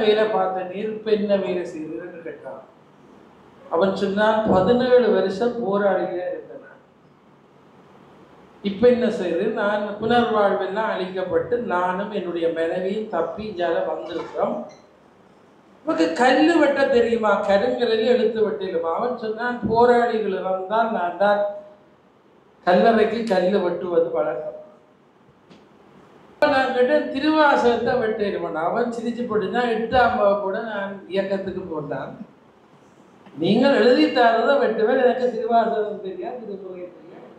வேலை பார்த்த நீர் இப்போ என்ன வேலை செய்யுதுன்னு கேட்டான். அவன் சொன்னான் 17 வருஷம் போராளிகளே இருந்தேன். இப்ப என்ன செய்யுது, நான் புனர்வாழ்வெல்லாம் அழிக்கப்பட்டு நானும் என்னுடைய மனைவியும் தப்பி இஞ்சால வந்திருக்கிறோம். நமக்கு கல்லு வெட்ட தெரியுமா? கருங்கலில் எழுத்து வெட்டிடுமா? அவன் சொன்னான் போராளிகள் வந்தால் நான் தான் கல்லறைக்கு கல்லு வெட்டுவது பழக்கம். நான் கிட்ட திருவாசகத்தை வெட்டிடுவேன். அவன் சிரிச்சு போட்டுதான் 8ஆம் வகுப்போட நான் இயக்கத்துக்கு போட்டான். நீங்கள் எழுதி தரதான் வெட்டுவேன், எனக்கு திருவாசகம் தெரியாது, திருமுறை தெரியாது.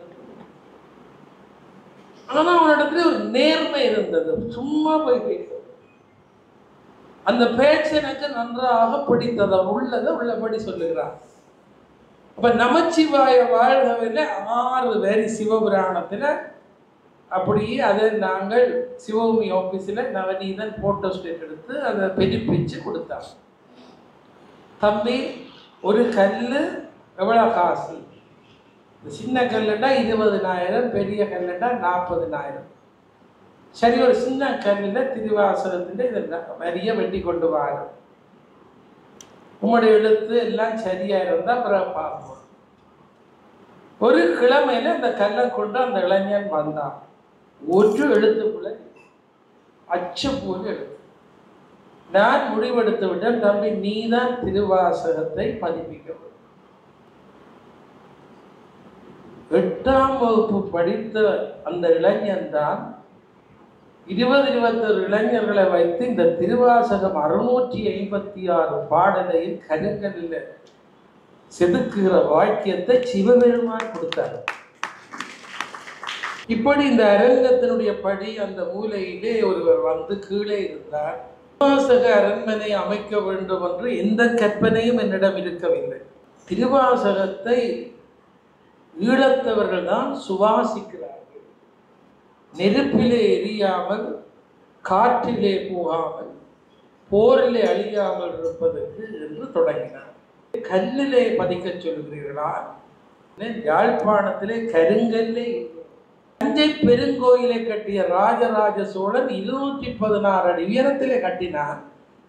ஆனா அவனிடத்துல ஒரு நேர்மை இருந்தது. சும்மா போய் பேச அந்த பேச்சு எனக்கு நன்றாக பிடித்தது. உள்ளதை உள்ளபடி சொல்லுகிறான். அப்ப நமச்சிவாய வாழ்கவில 6 வரி சிவபுராணத்துல அப்படியே அதை நாங்கள் சிவபூமி ஆபீஸில் நவநீதன் போட்டோ ஸ்டேட் எடுத்து அதை பெருப்பிச்சு கொடுத்தாங்க. தம்பி ஒரு கல்லு எவ்வளோ காசு? சின்ன கல்லுண்டா 20,000, பெரிய கல்லுண்டா 40,000. சரி, ஒரு சின்ன கல்லில் திருவாசகத்தின் இதை வரிய வெட்டி கொண்டு வாங்க, உங்களுடைய எழுத்து எல்லாம் சரியா இருந்தா அப்புறம் பார்ப்போம். ஒரு கிழமையில அந்த கல்லை கொண்டு அந்த இளைஞன் வந்தான். ஒரு எழுத்துக்குள்ள அச்சு போல எழுத்து. நான் முடிவெடுத்து விட்டேன், தம்பி நீதான் திருவாசகத்தை பதிப்பிக்க வேண்டும். 8ஆம் வகுப்பு படித்த அந்த இளைஞன் தான் 20-21 இளைஞர்களை வைத்து இந்த திருவாசகம் 656 பாடலையில் கருங்கலில் செதுக்குகிற வாக்கியத்தை சிவபெருமான் கொடுத்தார். இப்படி இந்த அரங்கத்தினுடைய படி அந்த மூலையிலே ஒருவர் வந்து கீழே இருந்தார். திருவாசக அரண்மனை அமைக்க வேண்டும் என்று எந்த கற்பனையும் என்னிடம் இருக்கவில்லை. திருவாசகத்தை ஈழத்தவர்கள் தான் சுவாசிக்கிறார்கள். நெருப்பிலே எரியாமல், காற்றிலே போகாமல், போரிலே அழியாமல் இருப்பதற்கு என்று தொடங்கினார். கல்லிலே பதிக்க சொல்கிறீர்களா? யாழ்ப்பாணத்திலே கருங்கல்லே. தஞ்சை பெருங்கோயிலை கட்டிய ராஜராஜ சோழன் 216 அடி உயரத்திலே கட்டினான்.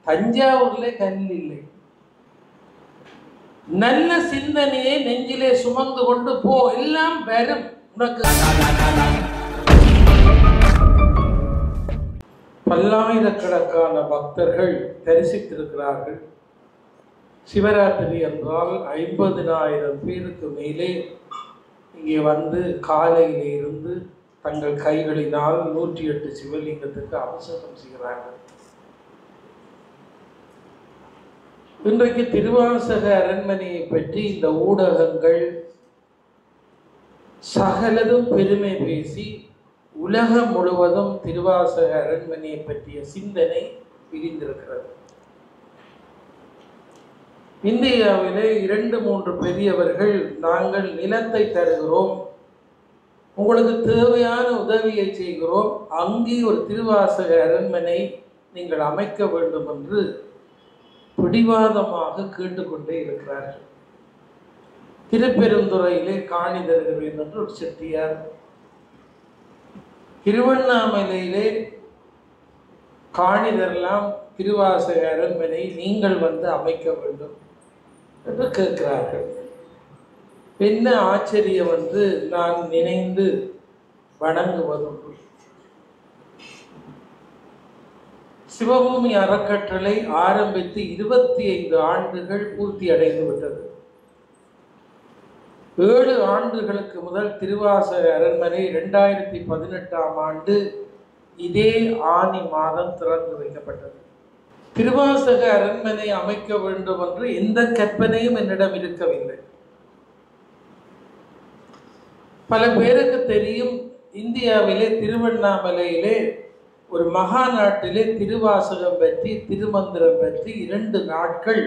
தஞ்சாவூரிலே கல் இல்லை. நல்ல சிந்தனையை நெஞ்சிலே சுமந்து கொண்டு போ, எல்லாம் வரும் உனக்கு. பல்லாயிரக்கணக்கான பக்தர்கள் தரிசித்திருக்கிறார்கள். சிவராத்திரி என்றால் 50,000 பேருக்கு மேலே இங்கே வந்து காலையிலே இருந்து தங்கள் கைகளினால் 108 சிவலிங்கத்துக்கு அபிஷேகம் செய்கிறார்கள். இன்றைக்கு திருவாசக அரண்மனையை பற்றி இந்த ஊடகங்கள் சகலதும் பெருமை பேசி உலகம் முழுவதும் திருவாசக அரண்மனையை பற்றிய சிந்தனை விரிந்திருக்கிறது. இந்தியாவிலே 2-3 பெரியவர்கள் நாங்கள் நிலத்தை தருகிறோம், உங்களுக்கு தேவையான உதவியை செய்கிறோம், அங்கே ஒரு திருவாசக அரண்மனை நீங்கள் அமைக்க வேண்டும் என்று பிடிவாதமாக கேட்டுக்கொண்டே இருக்கிறார்கள். திருப்பெருந்துறையிலே காணி தருகிறேன் என்று ஒரு செட்டியார், திருவண்ணாமலையிலே காணி தரலாம், திருவாசக அரண்மனை நீங்கள் வந்து அமைக்க வேண்டும் என்று கேட்கிறார்கள். என்ன ஆச்சரியம் வந்து நான் நினைந்து வணங்குவதுண்டு. சிவபூமி அறக்கட்டளை ஆரம்பித்து 25 ஆண்டுகள் பூர்த்தி அடைந்து விட்டது. 7 ஆண்டுகளுக்கு முதல் திருவாசக அரண்மனை 2018ஆம் ஆண்டு இதே ஆனி மாதம் திறந்து வைக்கப்பட்டது. திருவாசக அரண்மனை அமைக்க வேண்டும் என்று எந்த கற்பனையும் என்னிடம் இருக்கவில்லை. பல பேருக்கு தெரியும், இந்தியாவிலே திருவண்ணாமலையிலே ஒரு மகா நாட்டிலே திருவாசகம் பற்றி, திருமந்திரம் பற்றி 2 நாட்கள்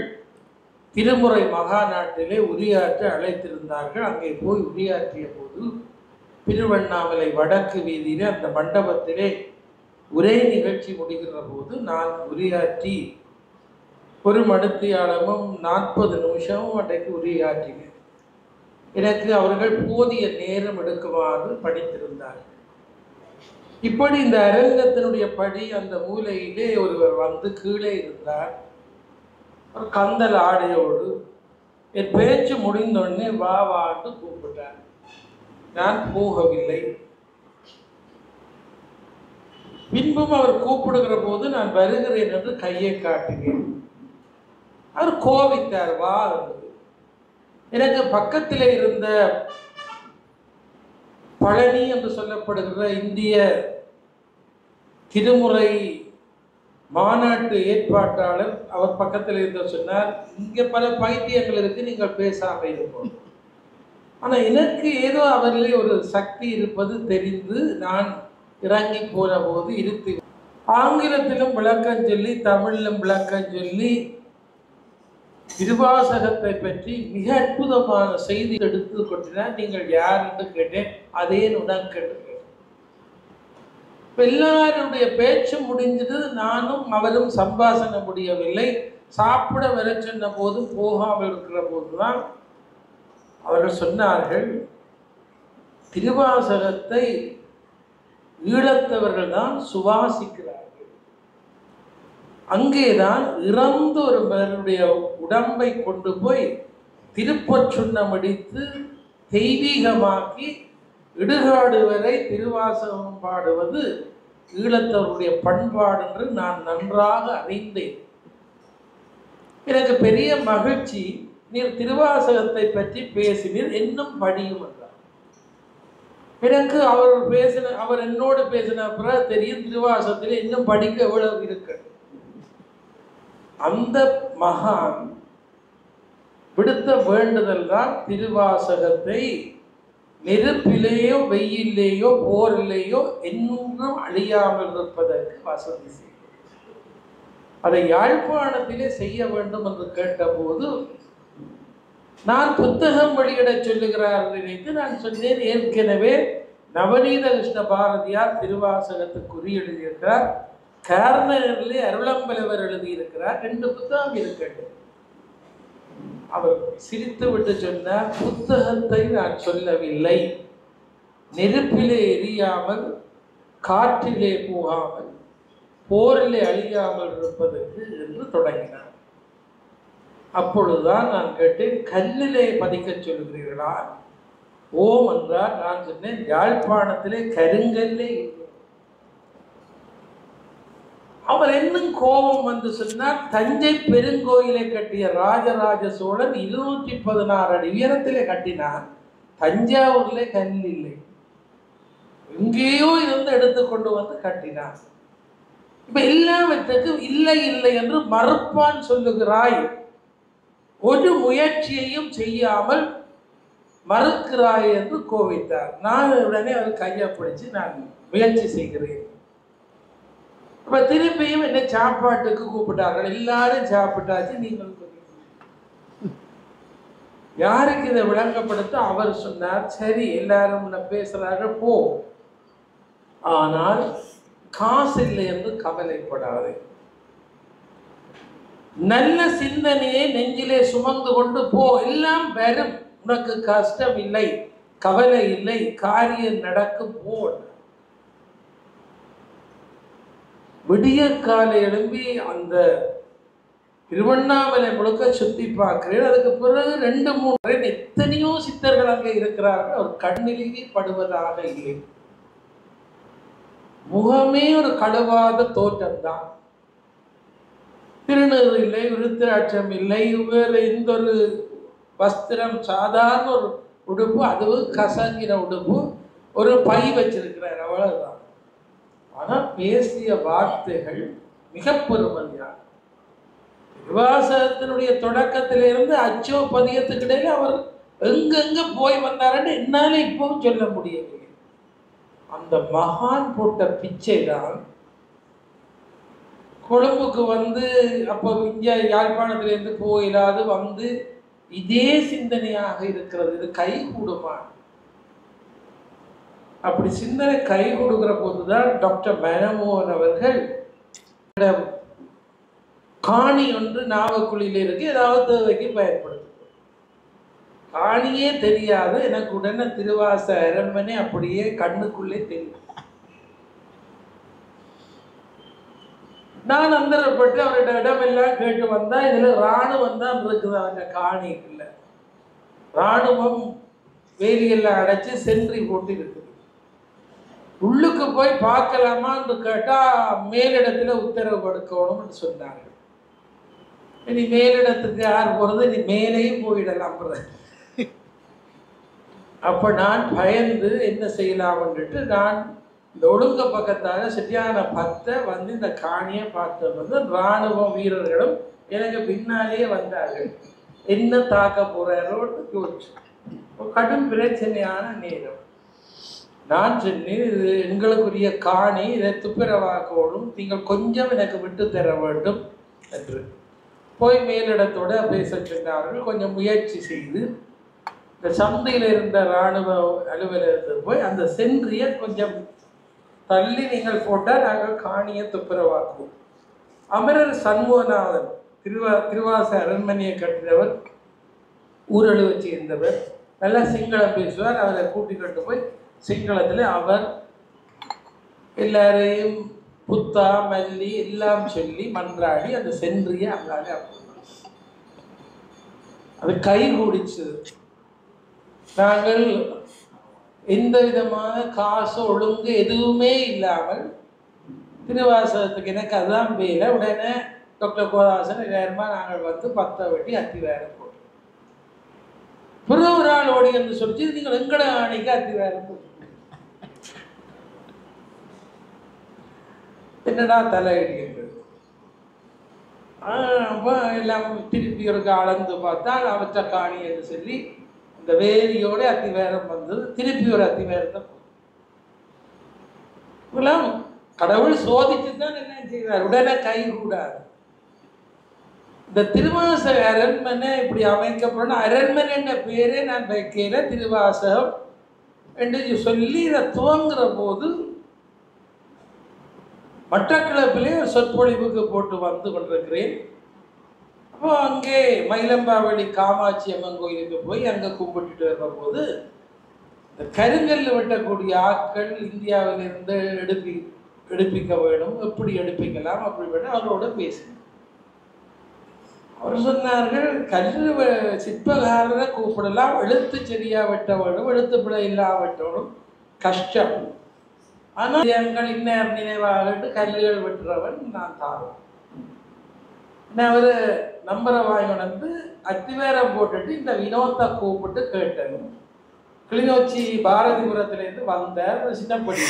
திருமுறை மகா நாட்டிலே உரையாற்ற அழைத்திருந்தார்கள். அங்கே போய் உரையாற்றிய போது திருவண்ணாமலை வடக்கு வீதியிலே அந்த மண்டபத்திலே ஒரே நிகழ்ச்சி முடிகிற போது நான் உரையாற்றி ஒரு மணித்தியாலமும் 40 நிமிஷமும் அன்றைக்கு உரையாற்றினேன். எனக்கு அவர்கள் போதிய நேரம் எடுக்குமாறு படித்திருந்தார்கள். இப்படி இந்த அரங்கத்தினுடைய படி அந்த மூலையிலே ஒருவர் வந்து கீழே இருந்தார். ஒரு கந்தல் ஆடையோடு. என் பேச்சு முடிந்தோடனே வா வான்னு கூப்பிட்டார். நான் போகவில்லை. பின்பும் அவர் கூப்பிடுகிற போது நான் வருகிறேன் என்று கையை காட்டினேன். அவர் கோபித்தார். வா என்று. எனக்கு பக்கத்தில் இருந்த பழனி என்று சொல்லப்படுகிற இந்திய திருமுறை மாநாட்டு ஏற்பாட்டாளர் அவர் பக்கத்தில் இருந்த சொன்னார், இங்கே பல பைத்தியங்கள் இருக்கு, நீங்கள் பேசாம இருப்போம். ஆனால் எனக்கு ஏதோ அவரிலே ஒரு சக்தி இருப்பது தெரிந்து நான் இறங்கி போன போது இருத்து ஆங்கிலத்திலும் விளக்கம் சொல்லி தமிழிலும் விளக்கம் சொல்லி திருவாசகத்தை பற்றி மிக அற்புதமான செய்தி எடுத்து கொண்டினார். நீங்கள் யார் என்று கேட்டேன். அதே உனக்கு எல்லாருடைய பேச்சு முடிஞ்சது. நானும் அவரும் சம்பாஷணை முடியவில்லை. சாப்பிட வர சொன்ன போது போகாமல் இருக்கிற போதுதான் அவர்கள் சொன்னார்கள், திருவாசகத்தை ஈழத்தவர்கள் தான் சுவாசிக்கிறார்கள். அங்கேதான் இறந்த ஒருவருடைய உடம்பை கொண்டு போய் திருப்பொற்றுண்ணம் அடித்து தெய்வீகமாக்கி இடுகாடு வரை திருவாசகம் பாடுவது ஈழத்தவருடைய பண்பாடு என்று நான் நன்றாக அறிந்தேன். எனக்கு பெரிய மகிழ்ச்சி. நீர் திருவாசகத்தை பற்றி பேசினீர், இன்னும் படியும் என்றார். எனக்கு அவர் என்னோடு பேசின பிறகு தெரியும் திருவாசகத்தில் இன்னும் படிக்க எவ்வளவு இருக்கு. அந்த மகான் விடுத்த வேண்டுதல் தான் திருவாசகத்தை நெருப்பிலேயோ வெயிலேயோ போரிலேயோ என்றும் அழியாமல் இருப்பதற்கு வசதி செய்யும். அதை யாழ்ப்பாணத்திலே செய்ய வேண்டும் என்று கேட்டபோது நான் புத்தகம் வெளியிட சொல்லுகிறார் நினைத்து நான் சொன்னேன், ஏற்கனவே நவநீத கிருஷ்ண பாரதியார் திருவாசகத்துக்கு குறி எழுதியிருக்கிறார், காரணரிலே அருளம்பலவர் எழுதியிருக்கிறார், 2 புத்தகம் இருக்கிறது. அவர் சிரித்து விட்டு சொன்னார், புத்தகத்தை நான் சொல்லவில்லை, நெருப்பிலே எரியாமல் காற்றிலே போகாமல் போரிலே அழியாமல் இருப்பதற்கு என்று தொடங்கினார். அப்பொழுதுதான் நான் கேட்டேன், கல்லிலே பதிக்க சொல்கிறீர்களா? ஓம் என்றார். நான் சொன்னேன், யாழ்ப்பாணத்திலே கருங்கல்லே. அவர் இன்னும் கோபம் வந்து சொன்னார், தஞ்சை பெருங்கோயிலை கட்டிய ராஜராஜ சோழன் 216 அடி உயரத்திலே கட்டினார், தஞ்சாவூர்லே கல் இல்லை, எங்கேயோ இருந்து எடுத்துக்கொண்டு வந்து கட்டினார். இப்ப எல்லாவற்றுக்கும் இல்லை இல்லை என்று மறுப்பான் சொல்லுகிறாய், ஒரு முயற்சியையும் செய்யாமல் மறுக்கிறாய் என்று கோவித்தார். நான் உடனே அவர் கையை பிடிச்சு நான் முயற்சி செய்கிறேன். இப்ப திருப்பியும் என்ன சாப்பாட்டுக்கு கூப்பிட்டார்கள். எல்லாரும் சாப்பிட்டாச்சு, நீங்கள் யாருக்கு இதை விளங்கப்படுத்த அவர் சொன்னார், சரி எல்லாரும் பேசுறார்கள் போ, ஆனால் காசு இல்லை என்று கவலைப்படாது, நல்ல சிந்தனையை நெஞ்சிலே சுமந்து கொண்டு போ, எல்லாம் வரும், உனக்கு கஷ்டம் இல்லை, கவலை இல்லை, காரியம் நடக்கும் போ. விடிய காலை எழும்பி அந்த திருவண்ணாமலை முழுக்க சுத்தி பார்க்கிறேன். அதுக்கு பிறகு 2-3 எத்தனையோ சித்தர்கள் அங்கே இருக்கிறார்கள். அவர் கண்ணிலேயே படுவதாக இல்லை, முகமே ஒரு கழுவாத தோற்றம் தான். திருநீறு இல்லை, விருத்திராட்சம் இல்லை, வேறு எந்த ஒரு வஸ்திரம், சாதாரண ஒரு உடுப்பு, அதுவும் கசங்கிற உடுப்பு, ஒரு பை வச்சிருக்கிறார், அவ்வளவுதான். ஆனால் பேசிய வார்த்தைகள் மிக பெருமதியான. திருவாசகத்தினுடைய தொடக்கத்திலிருந்து அச்சோ பதியத்துக்கு இடையில அவர் எங்கெங்க போய் வந்தாருன்னு என்னால இப்பவும் சொல்ல முடியவில்லை. அந்த மகான் போட்ட பிச்சை தான். கொழும்புக்கு வந்து அப்போ இங்கே யாழ்ப்பாணத்திலிருந்து போயிலாது வந்து இதே சிந்தனையாக இருக்கிறது, இது கை கூடுமா? அப்படி சிந்தனை கை கொடுக்கிற போதுதான் டாக்டர் மனமோகன் அவர்கள் காணி ஒன்று நாவக்குழியில் இருக்கு, ஏதாவது தேவைக்கு பயன்படுத்தும். காணியே தெரியாது எனக்கு, உடனே திருவாச அரண்மனை அப்படியே கண்ணுக்குள்ளே தெரியும். நான் அந்தரப்பட்டு அவரோட இடமெல்லாம் கேட்டு வந்தா இதுல இராணுவம் தான் இருக்குது. அவங்க காணி இல்லை, இராணுவம் வேலியெல்லாம் அடைச்சு சென்றி போட்டு இருக்குது. உள்ளுக்கு போய் பார்க்கலாமான்னு கேட்டா மேலிடத்துல உத்தரவு கொடுக்கணும்னு சொன்னாங்க. இனி மேலிடத்துக்கு யார் போறது, இனி மேலேயும் போயிடலாம். அப்ப நான் பயந்து என்ன செய்யலாம்னுட்டு நான் இந்த ஒழுங்க பக்கத்தால சரியான பத்தை வந்து இந்த காணியை பார்த்து வந்து இராணுவ வீரர்களும் எனக்கு பின்னாலேயே வந்தார்கள். என்ன தாக்க போறாரோன்னு யோசிச்சு கடும் பிரச்சனையான நேரம். நான் சொன்னேன், இது எங்களுக்குரிய காணி, இதை துப்புரவாக்கணும், நீங்கள் கொஞ்சம் எனக்கு விட்டு தர வேண்டும் என்று போய் மேலிடத்தோட பேச சொன்னார்கள். கொஞ்சம் முயற்சி செய்து இந்த சந்தையில் இருந்த இராணுவ அலுவலகத்துக்கு போய் அந்த சென்றியை கொஞ்சம் தள்ளி நீங்கள் போட்டால் நாங்கள் காணியை துப்புரவாக்குவோம். அமரர் சண்முகநாதன் திருவாச அரண்மனையை கட்டினவர், ஊரழுவை சேர்ந்தவர், நல்லா சிங்களம் பேசுவார். அவரை கூட்டிக்கிட்டு போய் சிங்களத்தில் அவர் எல்லாரையும் புத்தா மல்லி எல்லாம் சொல்லி மன்றாடி அந்த சென்றியை அங்காலே அது கை கூடிச்சு. நாங்கள் எந்த விதமான காசு ஒழுங்கு எதுவுமே இல்லாமல் திருவாசகத்துக்கு எனக்கு அதுதான் வேலை. உடனே டாக்டர் கோதாசன் 2000 நாங்கள் வந்து 10 வெட்டி அத்திவாரம் போட்டோம். ஒரு ஆள் ஓடி என்று சொல்லி நீங்கள் எங்கட ஆணைக்கு அத்திவாரம் போட்டு என்னடா தலையடி என்றது. எல்லாம் திருப்பி ஒரு அளந்து பார்த்தால் அவற்ற காணி என்று சொல்லி இந்த வேலியோட அத்திவேரம் வந்தது. திருப்பி ஒரு அத்திவேரத்தை இப்பெல்லாம் கடவுள் சோதிச்சு தான் என்ன செய்வார், உடனே கை கூடாது. இந்த திருவாசக அரண்மனை இப்படி அமைக்கப்படணும். அரண்மனை என்ற பேரே நான் வைக்கல, திருவாசகம் என்று சொல்லி இதை துவங்குற போது மட்டக்களப்பிலே ஒரு சொற்பொழிவுக்கு போட்டு வந்து கொண்டிருக்கிறேன். அப்போ அங்கே மயிலம்பாவளி காமாட்சி அம்மன் கோயிலுக்கு போய் அங்கே கும்பிட்டுட்டு வர்ற போது இந்த கருங்கல் வெட்டக்கூடிய ஆட்கள் இந்தியாவிலிருந்து எடுப்பிக்க வேணும், எப்படி எடுப்பிக்கலாம் அப்படி வேணும் அவரோட பேசினேன். அவர் சொன்னார்கள், கல்லு சிற்பகாரரை கூப்பிடலாம், எழுத்து சரியா வெட்ட வேணும், எழுத்து பிழை இல்லா வெட்டணும், கஷ்டம். ஆனால் எங்கள் இன்னும் நினைவாகட்டு கல்லுகள் வெட்டுறவன் நான் தாரோம். அவர் நம்பரை வாங்கி வந்து அத்திவேரம் போட்டுட்டு இந்த வினோத்தை கூப்பிட்டு கேட்டேன். கிளிநொச்சி பாரதிபுரத்துலேருந்து வந்தார், சின்னப்படி.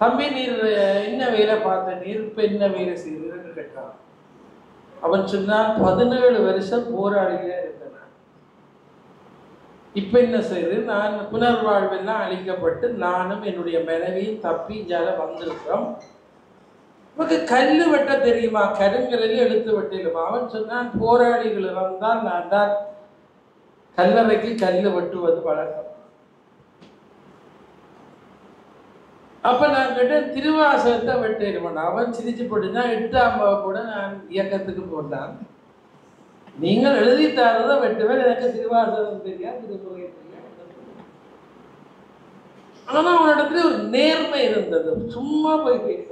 தம்பி நீர் என்ன வேலை பார்த்த, நீர் இப்போ என்ன வேலை செய்யுதுன்னு கேட்டான். அவன் சொன்னான், 17 வருஷம் போராளிகளே இருந்தேன், இப்போ என்ன செய்யுது, நான் புனர்வாழ்வெல்லாம் அழிக்கப்பட்டு நானும் என்னுடைய மனைவியும் தப்பி ஜால வந்திருக்கிறோம். நமக்கு கல்லு வெட்ட தெரியுமா, கருங்கலில் எழுத்து வெட்டிடுமா? அவன் சொன்னான், போராளிகள் வந்தால் நான் தான் கல்லறைக்கு கல்லு வெட்டுவது வழக்கம். அப்ப நான் கேட்டேன், திருவாசகத்தை வெட்டிடுவான். அவன் சிரிச்சு போட்டுதான் 8ஆம் வகுப்போட நான் இயக்கத்துக்கு போட்டான். நீங்கள் எழுதி தரதை வெட்டுவேன், எனக்கு திருவாசகம் தெரியாது, திருமுறை தெரியாது. ஆனா அவனிடத்துல ஒரு நேர்மை இருந்தது, சும்மா போய் பேச.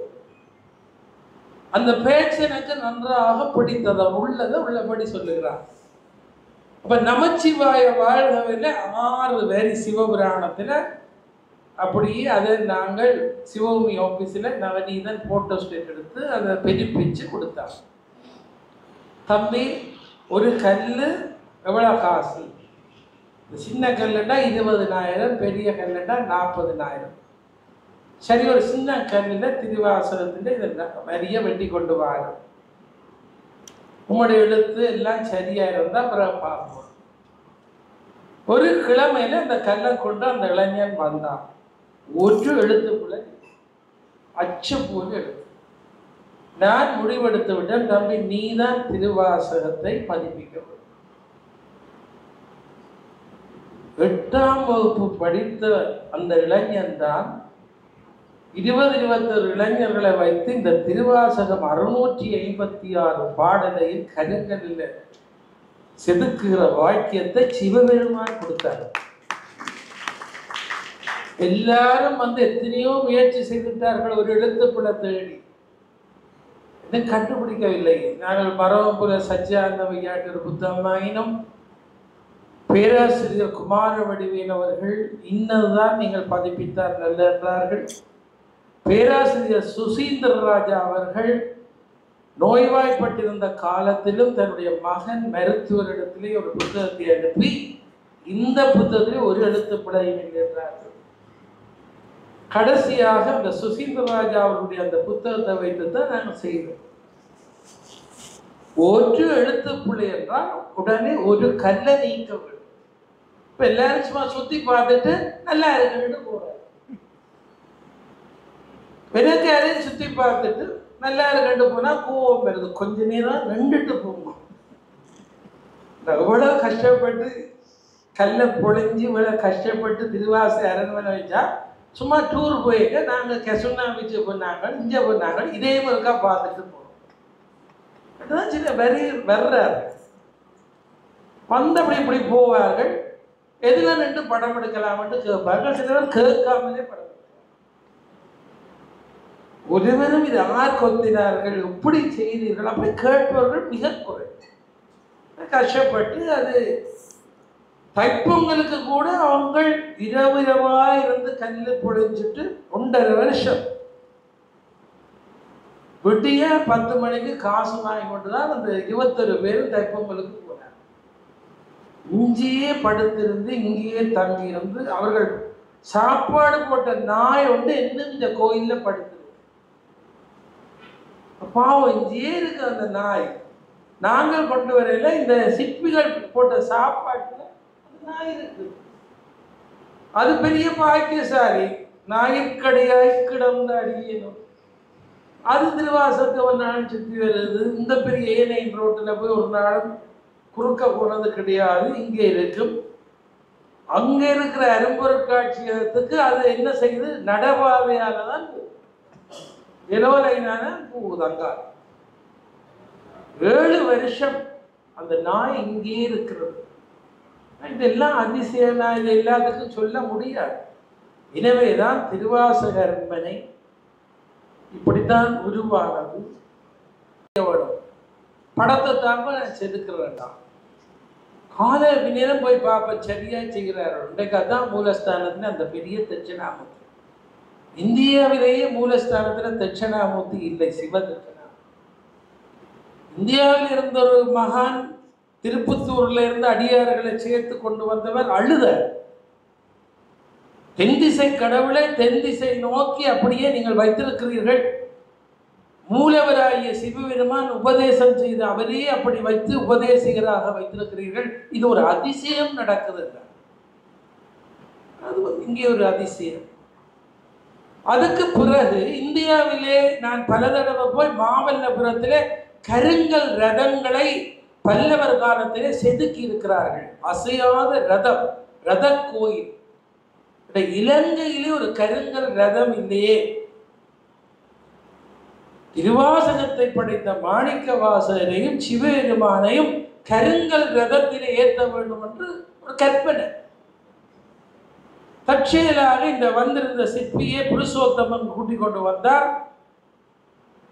அந்த பேச்சு எனக்கு நன்றாக பிடித்தது, உள்ளதை உள்ளபடி சொல்லுகிறான். அப்ப நமச்சிவாய வாழ்கவில 6 வரி சிவபுராணத்துல அப்படியே அதை நாங்கள் சிவபூமி ஆபீஸ்ல நவநீதன் போட்டோ ஸ்டேட் எடுத்து அதை பெருப்பிச்சு கொடுத்தாங்க. தம்பி, ஒரு கல்லு எவ்வளவு காசு? சின்ன கல்லுண்டா 20,000, பெரிய கல்லுண்டா 40,000. சரி, ஒரு சின்ன கல்லில் திருவாசகத்துல இதை வரிய வெட்டி கொண்டு வாங்க, உங்களுடைய எழுத்து எல்லாம் சரியா இருந்தா அப்புறம் பார்ப்போம். ஒரு கிழமையில அந்த கல்லை கொண்டு அந்த இளைஞன் வந்தான். ஒரு எழுத்துக்குள்ள அச்சு போல எழுத்து. நான் முடிவெடுத்து விட்டேன், தம்பி நீதான் திருவாசகத்தை பதிப்பிக்க வேண்டும். 8ஆம் வகுப்பு படித்த அந்த இளைஞன் தான் 20-21 இளைஞர்களை வைத்து இந்த திருவாசகம் 656 பாடலையில் கருங்கல்ல செதுக்குகிற வாக்கியத்தை சிவபெருமான் கொடுத்தார். எல்லாரும் வந்து எத்தனையோ முயற்சி செய்துட்டார்கள் ஒரு எழுத்துப்புல தேடி. இன்னும் கண்டுபிடிக்கவில்லை. நாங்கள் மரவம்புல சச்சியானந்த வையாட்டு ஒரு புத்தகம் வாங்கினோம். பேராசிரியர் குமார வடிவேல் அவர்கள் இன்னதுதான் நீங்கள் பதிப்பித்தார் நல்ல என்றார்கள். பேராசிரியர் சுசீந்திர ராஜா அவர்கள் நோய்வாய்ப்பட்டிருந்த காலத்திலும் தன்னுடைய மகன் மருத்துவரிடத்திலே ஒரு புத்தகத்தை அனுப்பி இந்த புத்தகத்திலே ஒரு எழுத்து பிழையும் என்றார்கள். கடைசியாக அந்த சுசீந்திர ராஜா அவருடைய அந்த புத்தகத்தை வைத்து தான் நாங்கள் செய்தோம். ஒரு எழுத்து பிழை என்றால் உடனே ஒரு கல்லை நீக்க வேண்டும். இப்ப எல்லாரும் சும்மா சுத்தி பார்த்துட்டு நல்லா இருக்குன்னு போறாரு. வெறுக்காரையும் சுத்தி பார்த்துட்டு நல்லா இருக்குன்னு போனா கோவம் வருது. கொஞ்ச நேரம் நின்றுட்டு போகும். எவ்வளவு கஷ்டப்பட்டு கல்லை பொழிஞ்சு இவ்வளவு கஷ்டப்பட்டு திருவாசை அரண்மனை வச்சா சும்மா டூர் போயிட்டு நாங்கள் கெசுனா பீச்சு போனாங்க, இங்கே போனாங்க, இதே மாதிரிக்கா பார்த்துட்டு போகிறோம். அதுதான் சில வர்றாரு வந்தபடி இப்படி போவார்கள். எதில் நின்று படம் எடுக்கலாம்னு கேட்பார்கள். சிலர் கேட்காமலே படம் எடுக்கலாம். ஒருவரும் இது யார் கொத்தினார்கள், எப்படி செய்தீர்கள் அப்படி கேட்பவர்கள் மிக குறை. கஷ்டப்பட்டு அது தைப்பொங்கலுக்கு கூட அவங்க இரவா இருந்து கல்லு பொழிஞ்சிட்டு 1.5 வருஷம் விட்டிய 10 மணிக்கு காசு வாங்கி கொண்டுதான் அந்த 21 பேரும் தைப்பொங்கலுக்கு போனாங்க. இங்கேயே படுத்திருந்து இங்கேயே தங்கி இருந்து அவர்கள் சாப்பாடு போட்ட நாய் ஒன்று இன்னும் இந்த கோயில்ல படுத்துருக்கு. பாவம் இங்கேயே இருக்கு அந்த நாய். நாங்கள் கொண்டு வரையில இந்த சிற்பிகள் போட்ட சாப்பாட்டுல நாய் இருக்கு. அது பெரிய பாக்கியசாலி. நாயிற்கடையாய் கிடந்த அடியேனும் அது திருவாசத்தை ஒரு நாள் சுற்றி வருது. இந்த பெரிய ஏனையின் ரோட்டில் போய் ஒரு நாளும் குறுக்க போனது கிடையாது. இங்கே இருக்கும். அங்கே இருக்கிற அரும்பொருட்காட்சியகத்துக்கு அது என்ன செய்யுது, நடபாதையால தான் எலோலைனால போகுது. அங்க 7 வருஷம் அந்த நாய் இங்கே இருக்கிறது. இதெல்லாம் அதிசயம். நான் இதை எல்லாத்துக்கும் சொல்ல முடியாது. எனவேதான் திருவாசக அரண்மனை இப்படித்தான் உருவானது. படத்தை தாங்க நான் செதுக்க வேண்டாம். காலை நேரம் போய் பார்ப்ப சரியா செய்கிறார். இன்றைக்கு அதான் மூலஸ்தானத்துல அந்த பெரிய தட்சிணாமூர்த்தி. இந்தியாவிலேயே மூலஸ்தானத்துல தட்சிணாமூர்த்தி இல்லை, சிவ தட்சிணாமூர்த்தி. இந்தியாவில் இருந்த ஒரு மகான் திருப்புத்தூர்ல இருந்து அடியார்களை சேர்த்து கொண்டு வந்தவர் அழுத. தென்திசை கடவுளை தென்திசை நோக்கி அப்படியே நீங்கள் வைத்திருக்கிறீர்கள். மூலவராகிய சிவபெருமான் உபதேசம் செய்து அவரே அப்படி வைத்து உபதேசிகராக வைத்திருக்கிறீர்கள். இது ஒரு அதிசயம் நடக்குது. அது இங்கே ஒரு அதிசயம். அதுக்கு பிறகு இந்தியாவிலே நான் பல தடவை போய் மாமல்லபுரத்திலே கருங்கல் ரதங்களை பல்லவர் காலத்திலே செதுக்கி இருக்கிறார்கள். அசையாத ரதம், ரத கோயில். இலங்கையிலே ஒரு கருங்கல் ரதம் இல்லையே. திருவாசகத்தை படைத்த மாணிக்க வாசகரையும் சிவபெருமானையும் கருங்கல் ரதத்திலே ஏற்ற வேண்டும் என்று ஒரு கற்பனை. தற்செயலாக இந்த வந்திருந்த சிற்பியை புருஷோத்தமன் கூட்டிக் கொண்டு வந்தார்.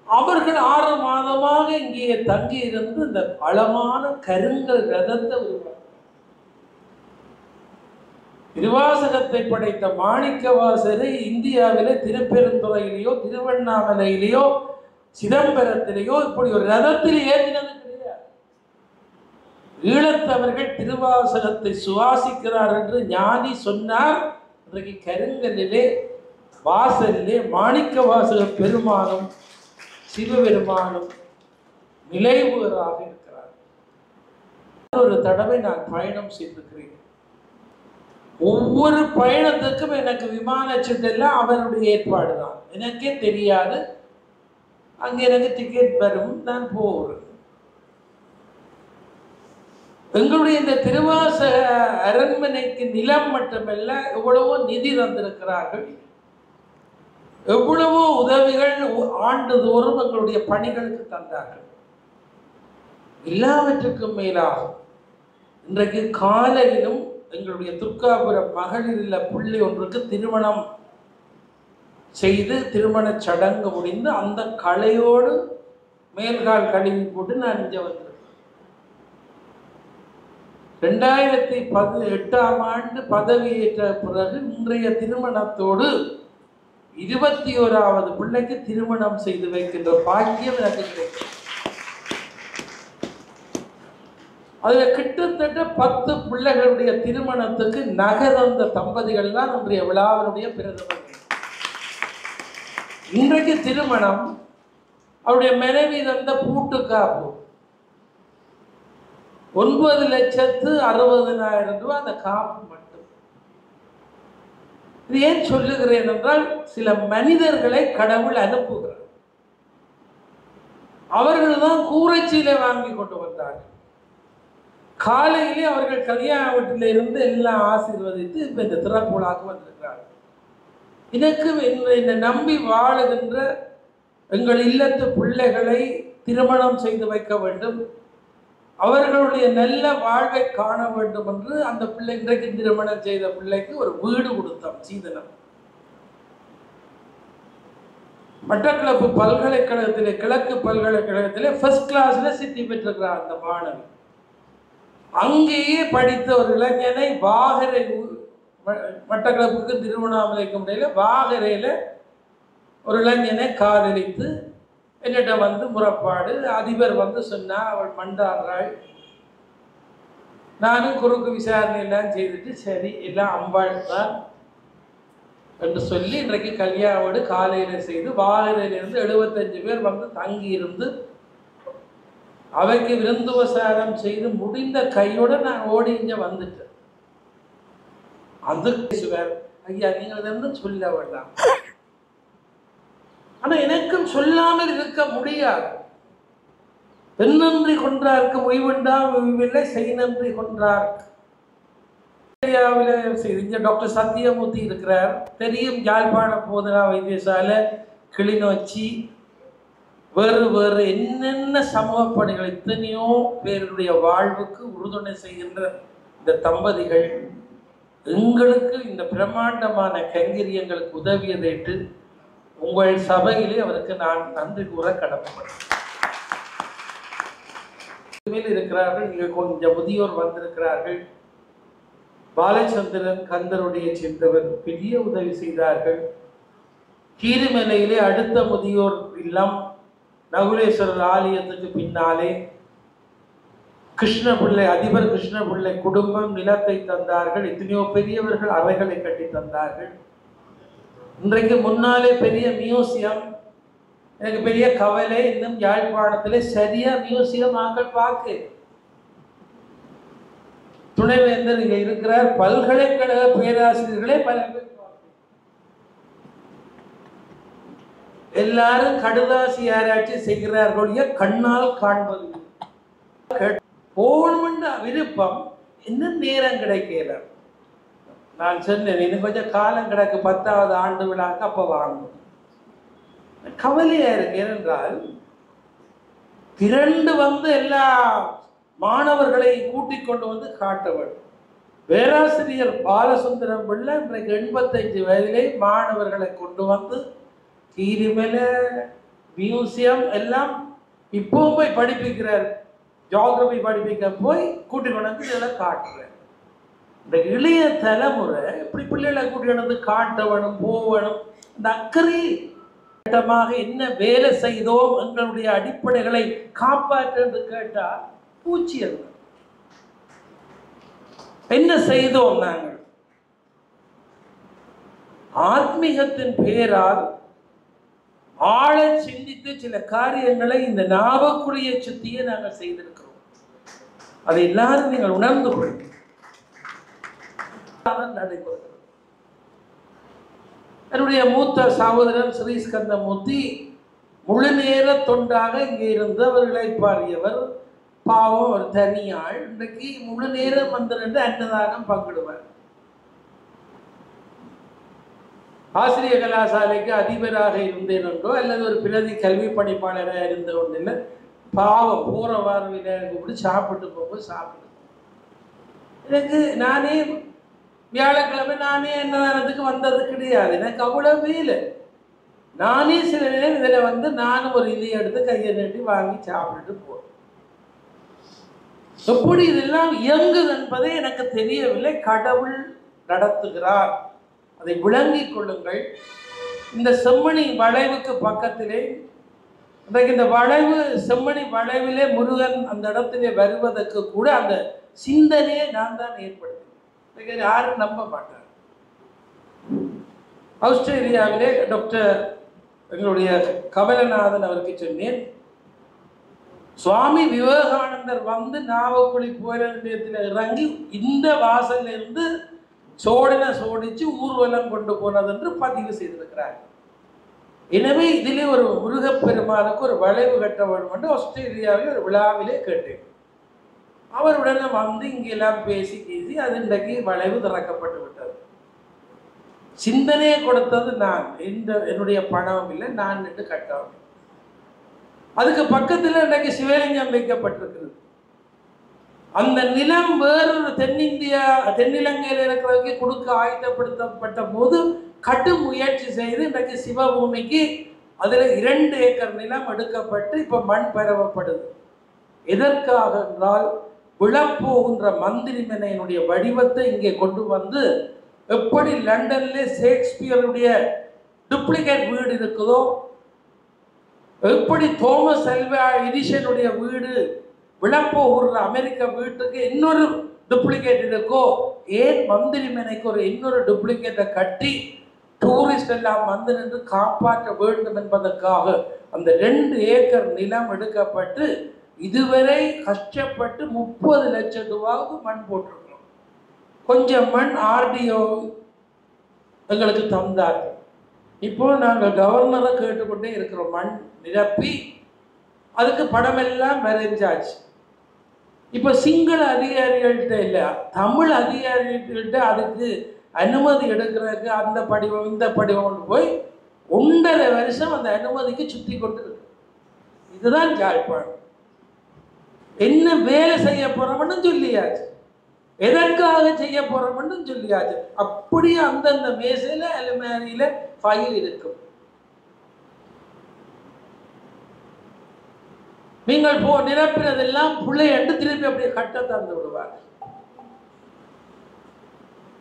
அவர்கள் 6 மாதமாக இங்கே தங்கி இருந்து இந்த அழகான கருங்கல் ரதத்தை உருவாக்கினார். திருவாசகத்தை படைத்த மாணிக்க வாசகரை இந்தியாவிலே திருப்பெருந்துறையிலேயோ திருவண்ணாமலையிலேயோ சிதம்பரத்திலேயோ இப்படி ஒரு ரதத்தில் ஏற்றினது கிடையாது. ஈழத்தவர்கள் திருவாசகத்தை சுவாசிக்கிறார் என்று ஞானி சொன்னார். இன்றைக்கு கருங்கலிலே வாசலிலே மாணிக்க வாசக பெருமானும் சிவபெருமானும் நிலைவுகளாக இருக்கிறார். ஒரு தடவை நான் பயணம் செய்திருக்கிறேன். ஒவ்வொரு பயணத்துக்கும் எனக்கு விமான சீட்டெல்லாம் அவருடைய ஏற்பாடு தான். எனக்கே தெரியாது. அங்கே எனக்கு டிக்கெட் வரும், நான் போகிறேன். எங்களுடைய இந்த திருவாசக அரண்மனைக்கு நிலம் மட்டுமல்ல, எவ்வளவோ நிதி தந்திருக்கிறார்கள். எவ்வளவோ உதவிகள் ஆண்டுதோறும் எங்களுடைய பணிகளுக்கு தந்தார்கள். எல்லாவற்றுக்கும் மேலாக இன்றைக்கு காலையிலும் எங்களுடைய துர்காபுரம் மகளிர் இல்ல பிள்ளை ஒன்றுக்கு திருமணம் செய்து திருமண சடங்கு முடிந்து அந்த கலையோடு மேல்கால் கழுவி போட்டு நான் இங்கே வந்திருக்கேன். 2018ஆம் ஆண்டு பதவியேற்ற பிறகு இன்றைய திருமணத்தோடு 21வது பிள்ளைக்கு திருமணம் செய்து வைக்கின்ற பாக்கியம் எனக்கு கிடைக்கும். அதுல கிட்டத்தட்ட 10 பிள்ளைகளுடைய திருமணத்துக்கு நகை தந்த தம்பதிகள் தான் இன்றைய விழாவினுடைய பிரதமர். இன்றைக்கு திருமணம் அவருடைய மனைவி தந்த பூட்டுக்காப்பு 9,60,000 ரூபாய் அந்த காப்பு மட்டும். இது ஏன் சொல்லுகிறேன் என்றால், சில மனிதர்களை கடவுள் அனுப்புகிறார். அவர்கள் தான் கூரைச்சீலை வாங்கி கொண்டு வந்தார்கள். காலையிலே அவர்கள் கல்யாண வீட்டில் இருந்து எல்லாம் ஆசீர்வதித்து இப்ப இந்த திறப்புலாக வந்திருக்கிறார்கள். எனக்கு என்னை நம்பி வாழுகின்ற எங்கள் இல்லத்து பிள்ளைகளை திருமணம் செய்து வைக்க வேண்டும், அவர்களுடைய நல்ல வாழ்வை காண வேண்டும் என்று அந்த பிள்ளை இன்றைக்கு திருமணம் செய்த பிள்ளைக்கு ஒரு வீடு கொடுத்தோம். சீதனம் மட்டக்களப்பு பல்கலைக்கழகத்திலே, கிழக்கு பல்கலைக்கழகத்திலே ஃபர்ஸ்ட் கிளாஸ்ல சித்தி பெற்றிருக்கிறார் அந்த மாணவி. அங்கேயே படித்த ஒரு இளைஞனை வாகரை, மட்டக்களப்புக்கு திருவண்ணாமலைக்கு இடையில வாகரையில ஒரு இளைஞனை காதலித்து என்னிட்ட வந்து முறைப்பாடு. அதிபர் வந்து சொன்னா அவள் மண்டாடுறாள். நானும் குறுக்கு விசாரணை எல்லாம் செய்துட்டு சரி எல்லாம் அம்பாள் தான் என்று சொல்லி இன்றைக்கு கல்யாணோடு காலையில செய்து வாகரையிலிருந்து 75 பேர் வந்து தங்கி இருந்து அவைக்கு விருந்துபசாரம் செய்து முடிந்த கையோட நான் ஓடி இங்க வந்துட்டேன். அதுக்கு ஐயா நீங்கள் வந்து சொல்ல வேண்டாம், ஆனா எனக்கும் சொல்லாமல் இருக்க முடியாது. பெண்ணன்றி கொன்றார்க்கு மொய்வெண்டாம் மொய்வில்லை, செய் நன்றி கொன்றார்க்கு. இங்க டாக்டர் சத்தியமூர்த்தி இருக்கிறார், தெரியும். யாழ்ப்பாண போதனா வைத்தியசாலை, கிளிநொச்சி, வேறு வேறு என்னென்ன சமூக பணிகள், எத்தனையோ பேருடைய வாழ்வுக்கு உறுதுணை செய்கின்ற இந்த தம்பதிகள் எங்களுக்கு இந்த பிரம்மாண்டமான கைங்கரியங்களுக்கு உதவியதைட்டு உங்கள் சபையிலே அவருக்கு நான் நன்றி கூற கடமைப்பட்டேன். இருக்கிறார்கள், இங்கே கொஞ்சம் முதியோர் வந்திருக்கிறார்கள். பாலச்சந்திரன் கந்தருடைய சேர்ந்தவர் பெரிய உதவி செய்தார்கள். கீரிமலையிலே அடுத்த முதியோர் இல்லம், நகுலேஸ்வரர் ஆலயத்துக்கு பின்னாலே கிருஷ்ணபிள்ளை, அதிபர் கிருஷ்ணபிள்ளை குடும்பம் நிலத்தை தந்தார்கள். எத்தனையோ பெரியவர்கள் அறைகளை கட்டி தந்தார்கள். இன்றைக்கு முன்னாலே பெரிய மியூசியம். எனக்கு பெரிய கவலை, இன்னும் யாழ்ப்பாணத்திலே சரியா மியூசியம் ஆக்கள் பார்க்க. துணைவேந்தர் இங்க இருக்கிறார், பல்கலைக்கழக பேராசிரியர்களே பல பேர் எல்லாரும் கடுதாசி ஆராய்ச்சி செய்கிறார்கள், கண்ணால் காண்பது. போகணும்ன்ற விருப்பம் இன்னும் நேரம் கிடைக்கல. நான் சொன்னேன், இன்னும் கொஞ்சம் காலம் கிடக்கு, 10வது ஆண்டு விழாக்கு அப்ப வாங்கணும். கவலையா இருக்கு. ஏனென்றால் திரண்டு வந்து எல்லா மாணவர்களை கூட்டிக் கொண்டு வந்து காட்ட வேண்டும். பேராசிரியர் பாலசுந்தரம் பிள்ளை இன்றைக்கு 85 வயதிலே மாணவர்களை கொண்டு வந்து கீரிமல மியூசியம் எல்லாம் இப்போ போய் படிப்பிக்கிறார். ஜியோகிரபி படிப்பிக்க போய் கூட்டிக் கொண்டு வந்து இதெல்லாம் காட்டுறார். இந்த இளைய தலைமுறை இப்படி பிள்ளைகளை கூட்டிக் வந்து காட்ட வேணும், போகணும். இந்த அக்கறை என்ன வேலை செய்தோம், எங்களுடைய அடிப்படைகளை காப்பாற்று கேட்டா பூச்சி. என்ன செய்தோம் நாங்கள்? ஆத்மீகத்தின் பெயரால் ஆழ சிந்தித்து சில காரியங்களை இந்த நாவக்குரிய சுத்தியை நாங்கள் செய்திருக்கிறோம். அதை எல்லாரும் நீங்கள் உணர்ந்து கொள்ளுங்கள். நடைபெறுகிறது. என்னுடைய மூத்த சகோதரன் ஸ்ரீஸ்கந்தமூர்த்தி முழு நேர தொண்டாக இங்கே இருந்து அவர்களை பாடியவர். பாவம், ஒரு தனியாள். இன்றைக்கு முழு நேரம் வந்து அன்னதானம் பங்கிடுவார். ஆசிரிய கலாசாலைக்கு அதிபராக இருந்தேன் என்றோ அல்லது ஒரு பிரதி கல்வி பணிப்பாளராக இருந்த ஒன்றில் பாவம் போற வாரவில கூப்பிட்டு சாப்பிட்டு போகும்போது சாப்பிட்டு எனக்கு நானே வியாழக்கிழமை நானே அன்னதானத்துக்கு வந்தது கிடையாது. எனக்கு அவ்வளவு வேலை. நானே சில நேரம் இதில் வந்து நானும் ஒரு இதை எடுத்து கையை நீட்டி வாங்கி சாப்பிட்டுட்டு போறேன். எப்படி இதெல்லாம் இயங்குது என்பதை எனக்கு தெரியவில்லை. கடவுள் நடத்துகிறார், அதை விளங்கிக் கொள்ளுங்கள். இந்த செம்மணி வளைவுக்கு பக்கத்திலே இன்றைக்கு இந்த வளைவு, செம்மணி வளைவிலே முருகன் அந்த இடத்திலே வருவதற்கு கூட அந்த சிந்தனையை நான் தான் ஏற்படுத்தினேன். யாரும் நம்ப மாட்டார். ஆஸ்திரேலியாவிலே டாக்டர் எங்களுடைய கமலநாதன் அவருக்கு சொன்னேன், சுவாமி விவேகானந்தர் வந்து நாவக்குழி போயிட நிலையத்தில் இறங்கி இந்த வாசல்ல இருந்து சோடனை சோடிச்சு ஊர்வலம் கொண்டு போனது என்று பதிவு செய்திருக்கிறார். எனவே இதிலே ஒரு முருகப்பெருமானுக்கு ஒரு வளைவு கட்ட வேண்டும் என்று ஆஸ்திரேலியாவில் ஒரு விழாவிலே கேட்டேன். அவருடனே வந்து இங்கெல்லாம் பேசி அது இன்றைக்கு வளைவு திறக்கப்பட்டு விட்டது. சிந்தனையை கொடுத்தது நான், என்னுடைய பணம் இல்லை, நான் நின்று கட்டவும். அதுக்கு பக்கத்தில் இன்றைக்கு சிவலிங்கம் வைக்கப்பட்டிருக்கிறது. அந்த நிலம் வேறொரு தென்னிலங்கையில் இருக்கிறவங்க கொடுக்க ஆயத்தப்படுத்தப்பட்ட போது கடும் முயற்சி செய்து இன்றைக்கு சிவபூமிக்கு அதில் 2 ஏக்கர் நிலம் எடுக்கப்பட்டு இப்போ மண் பரவப்படுது. எதற்காக என்றால், விழப்போகின்ற மந்திரிமனையினுடைய வடிவத்தை இங்கே கொண்டு வந்து, எப்படி லண்டன்ல ஷேக்ஸ்பியருடைய டூப்ளிகேட் வீடு இருக்குதோ, எப்படி தோமஸ் அல்வா எடிசனுடைய வீடு விழப்போகிற அமெரிக்க வீட்டுக்கு இன்னொரு டூப்ளிகேட் இருக்கோ, ஏன் மந்திரிமனைக்கு ஒரு இன்னொரு டூப்ளிகேட்டை கட்டி டூரிஸ்ட் எல்லாம் வந்து நின்று காப்பாற்ற வேண்டும் என்பதற்காக அந்த 2 ஏக்கர் நிலம் எடுக்கப்பட்டு இதுவரை கஷ்டப்பட்டு 30 லட்சம் ரூபாவுக்கு மண் போட்டிருக்கிறோம். கொஞ்சம் மண் ஆர்டிஓ எங்களுக்கு தந்தார்கள். இப்போ நாங்கள் கவர்னரை கேட்டுக்கொண்டே இருக்கிறோம், மண் நிரப்பி அதுக்கு படமெல்லாம் வரைஞ்சாச்சு. இப்போ சிங்கள அதிகாரிகள்கிட்ட இல்லை, தமிழ் அதிகாரிகள்கிட்ட அதுக்கு அனுமதி எடுக்கிறதுக்கு அந்த படிவம் இந்த படிவம் கொண்டு போய் 1.5 வருஷம் அந்த அனுமதிக்கு சுற்றி கொண்டு இருக்கு. இதுதான் யாழ்ப்பாணம். என்ன வேலை செய்ய போறோம்னு சொல்லியாச்சு, எதற்காக செய்ய போறோம்னு சொல்லியாச்சு. அப்படியே அந்தந்த மேசையில அலுமாரியில ஃபைல் இருக்கும். நீங்கள் நிரப்பினதெல்லாம் பிள்ளையண்டு திருப்பி அப்படியே கட்ட தந்து விடுவார்.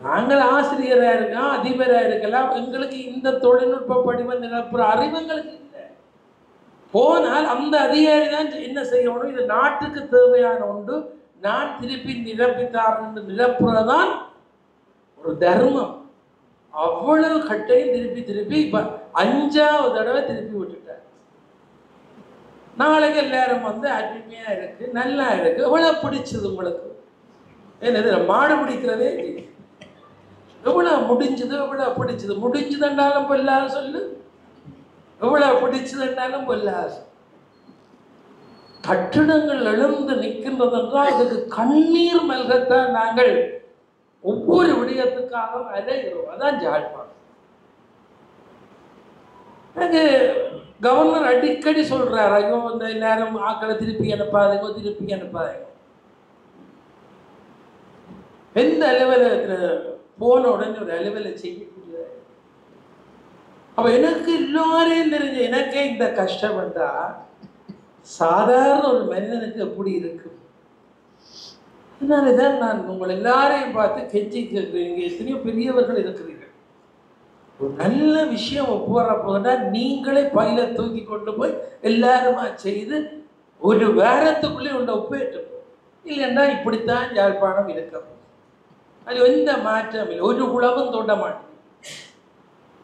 நாங்கள் ஆசிரியராக இருக்கலாம், அதிபராக இருக்கலாம், எங்களுக்கு இந்த தொழில்நுட்ப படிவம் நிரப்புற அறிவுங்களுக்கு இல்லை. போனால் அந்த அதிகாரி தான் என்ன செய்யணும், இது நாட்டுக்கு தேவையான ஒன்று, நான் திருப்பி நிரப்பித்தார் என்று நிரப்புறதான் ஒரு தர்மம். அவ்வளவு கட்டையும் திருப்பி திருப்பி இப்ப 5ஆவது தடவை திருப்பி விட்டுட்டார். நாளைக்கு எல்லாரும் வந்து அருமையா இருக்கு, நல்லா இருக்கு, எவ்வளவு பிடிச்சது உங்களுக்கு, என்னது மாடு பிடிக்கிறதே எவ்வளவு முடிஞ்சது, எவ்வளவு பிடிச்சது, முடிஞ்சதுன்றாலும் பொல்லாத சொல்லு, எவ்வளவு பிடிச்சதுன்றாலும் பொல்லாத. கட்டிடங்கள் எழுந்து நிற்கின்றது என்றால் அதுக்கு கண்ணீர் மல்கத்தான் நாங்கள் ஒவ்வொரு விடயத்துக்காக அலைகிறோம். அதான் யாழ்ப்பாணம். எனக்கு கவர்னர் அடிக்கடி சொல்றாரு, ஐயோ இந்த எல்லாரும் ஆக்களை திருப்பி அனுப்பாதீங்க, திருப்பி அனுப்பாதீங்க. எந்த அலுவலகத்தில் போன உடனே ஒரு அலுவலை செய்யக்கூடிய, அப்ப எனக்கு எல்லாரையும் தெரிஞ்ச எனக்கே இந்த கஷ்டம் வந்தா சாதாரண ஒரு மனிதனுக்கு எப்படி இருக்கு. அதனாலதான் நான் உங்களை எல்லாரையும் பார்த்து கெஞ்சி கேட்கிறீங்க. எத்தனையோ பெரியவர்கள் இருக்கிறீர்கள், ஒரு நல்ல விஷயம் ஒப்புவர போதுன்னா நீங்களே பையில தூக்கி கொண்டு போய் எல்லாருமா செய்து ஒரு வாரத்துக்குள்ளே உள்ள ஒப்பேற்று, இல்லைன்னா இப்படித்தான் யாழ்ப்பாணம் இருக்க. அது எந்த மாற்றம் இல்லை, ஒரு குளமும் தோண்ட மாட்டேன்.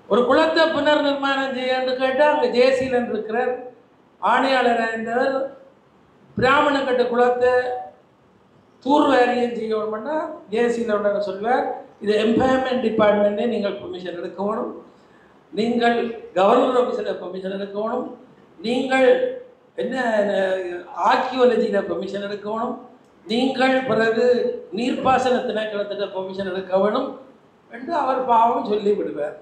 ஒரு குளத்தை புனர் நிர்மாணம் செய்யன்னு கேட்டால் அங்கே ஜேசிலன் இருக்கிறார், ஆணையாளராக இருந்தவர் பிராமண கட்ட குளத்தை தூர்வாரியம் செய்யணும்னா ஜேசிலன் சொல்வார், இது எம்பவர்மெண்ட் டிபார்ட்மெண்ட்டே நீங்கள் பெர்மிஷன் எடுக்கணும், நீங்கள் கவர்னர் ஆஃபீஸில் பெர்மிஷன் எடுக்கணும், நீங்கள் என்ன ஆர்கியோலஜியில் பெர்மிஷன் எடுக்கணும், நீங்கள் பிறகு நீர்ப்பாசன திணைக்களத்திட்ட பெர்மிஷன் எடுக்க வேணும் என்று அவர் பாவம் சொல்லி விடுவார்.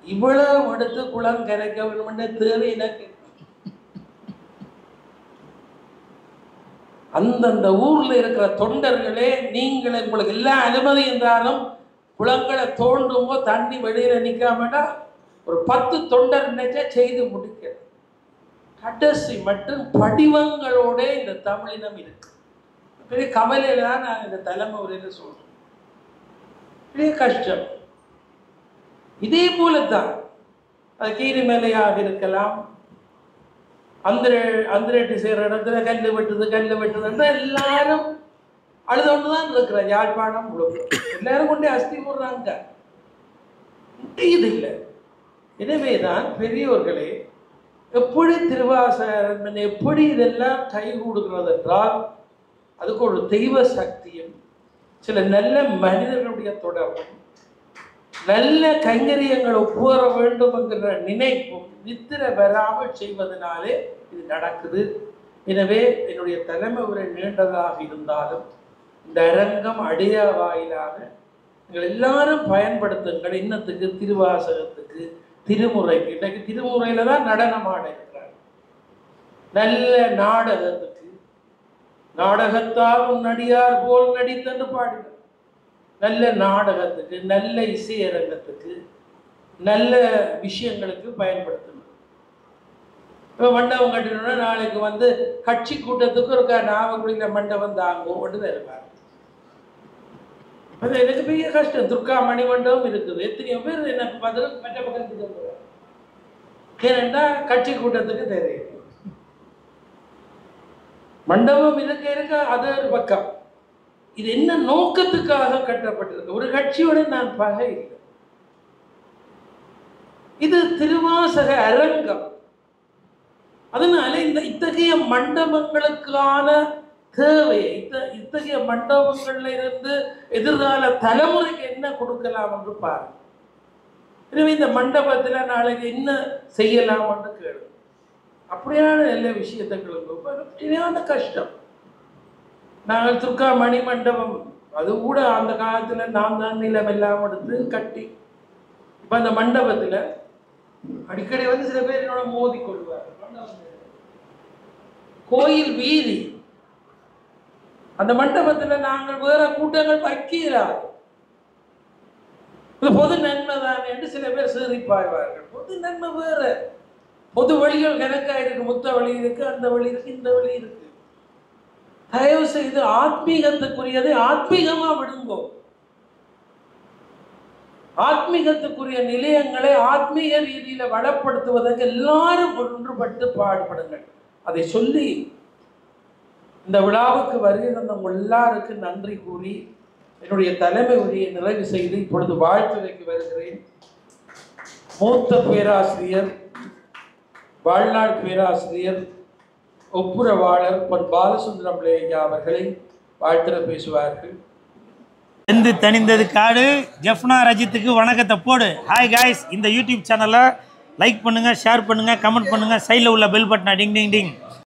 இவ்வளவு எடுத்து குளம் கரைக்க வேண்டும் என்ற தேவை எனக்கு. அந்தந்த ஊர்ல இருக்கிற தொண்டர்களே, நீங்கள் உங்களுக்கு எல்லா அனுமதி இருந்தாலும் குளங்களை தோண்டும் போது தண்ணி வெளியில நிற்காமட்டா ஒரு 10 தொண்டர் நினைச்சா செய்து முடிக்க கடைசி மற்றும் படிவங்களோட இந்த தமிழினம் இருக்கு. பெரிய கவலையில தான் நான் இந்த தலைமை உரையில சொல்றேன். பெரிய கஷ்டம். இதே போலத்தான் அது கீரிமலையாக இருக்கலாம், அந்திரேட்டி செய்கிற இடத்துல கல் வெட்டுது எல்லாரும் அழுதொண்டு தான் இருக்கிற யாழ்ப்பாணம் முழுக்க எல்லாரும் கொண்டே அஸ்தி போடுறாங்க. இது இல்லை. எனவேதான் பெரியோர்களே, எப்படி திருவாசகன் எப்படி இதெல்லாம் கை கூடுகிறது என்றால் அதுக்கு ஒரு தெய்வ சக்தியும் சில நல்ல மனிதர்களுடைய தொடர்பும் நல்ல கைங்கரியங்கள் ஒப்புவர வேண்டும் என்கிற நினைப்பும் நித்திர வராமல் செய்வதனாலே இது நடக்குது. எனவே என்னுடைய தலைமை உரை நீண்டதாக இருந்தாலும் இந்த அரங்கம் அடைய வாயிலாக நீங்கள் எல்லாரும் பயன்படுத்துங்கள். இன்னத்துக்கு திருவாசகத்துக்கு திருமுறைக்கு. இன்றைக்கு திருமுறையில தான் நடனமாட இருக்கிறார். நல்ல நாடகத்துக்கு நாடகத்தால் நடிகார் போல் நடித்தென்று பாடினார். நல்ல நாடகத்துக்கு நல்ல இசையரங்கத்துக்கு நல்ல விஷயங்களுக்கு பயன்படுத்தணும். இப்போ மண்டபம் கட்டணும்னா நாளைக்கு கட்சி கூட்டத்துக்கு ஒரு நாவக்குடியில் மண்டபம் தாங்குவோம் இருப்பார். அது எனக்கு பெரிய கஷ்டம். துர்கா மணி மண்டபம் இருக்குது. எத்தனையோ பேர் என்ன பதில் மற்ற பக்கத்துக்கு போகிறார். ஏனென்றா கட்சி கூட்டத்துக்கு தெரியும். மண்டபம் இருக்க அது ஒரு பக்கம். இது என்ன நோக்கத்துக்காக கட்டப்பட்டிருக்கு? ஒரு கட்சியோட நான் பகை இல்லை. இது திருவாசக அரங்கம். அதனால இத்தகைய மண்டபங்களுக்கான தேவையை இத்தகைய மண்டபங்கள்ல இருந்து எதிர்கால தலைமுறைக்கு என்ன கொடுக்கலாம் என்று பாருங்க. எனவே இந்த மண்டபத்துல நாளைக்கு என்ன செய்யலாம் என்று கேளு. அப்படியான எல்லா விஷயத்துகளுக்கு கஷ்டம். நாங்கள் துர்கா மணி மண்டபம் அது கூட அந்த காலத்துல நான் தான் நிலம் எல்லாம் எடுத்து கட்டி இப்ப அந்த மண்டபத்துல அடிக்கடி சில பேர் என்னோட மோதி கொள்வார். கோயில் வீதி அந்த மண்டபத்துல நாங்கள் வேற கூட்டங்கள் வைக்கிறார். பொது நன்மை தானே என்று சில பேர் சிரிப்பாய்வார்கள். பொது நன்மை வேற. பொது வழிகள் கணக்கா இருக்கு. முத்த வழி இருக்கு, அந்த வழி இருக்கு, இந்த வழி இருக்கு. தயவு செய்து ஆத்மீகத்துக்குரியதை ஆத்மீகமா விடுங்கோ. ஆத்மீகத்துக்குரிய நிலையங்களை ஆத்மீக ரீதியில வளப்படுத்துவதற்கு எல்லாரும் ஒன்றுபட்டு பாடுபடுங்கள். அதை சொல்லி இந்த விழாவுக்கு வருகை தந்த எல்லாருக்கு நன்றி கூறி என்னுடைய தலைமை உரையை நிறைவு செய்து இப்பொழுது வாழ்த்துரைக்கு வருகிறேன். மூத்த பேராசிரியர், வாழ்நாள் பேராசிரியர், ஒப்புரவாளர் பொன் பாலசுந்தரம் ஐயா அவர்களை வாழ்த்துரை பேசுவார்கள். வெந்து தணிந்தது காடு. ஜெஃப்னா ரஜித்துக்கு வணக்கத்தை போடு. ஹாய் காய்ஸ், இந்த யூடியூப் சேனலை லைக் பண்ணுங்கள், ஷேர் பண்ணுங்கள், கமெண்ட் பண்ணுங்கள், சைடில் உள்ள பெல் பட்டனை டிங் டிங் டிங்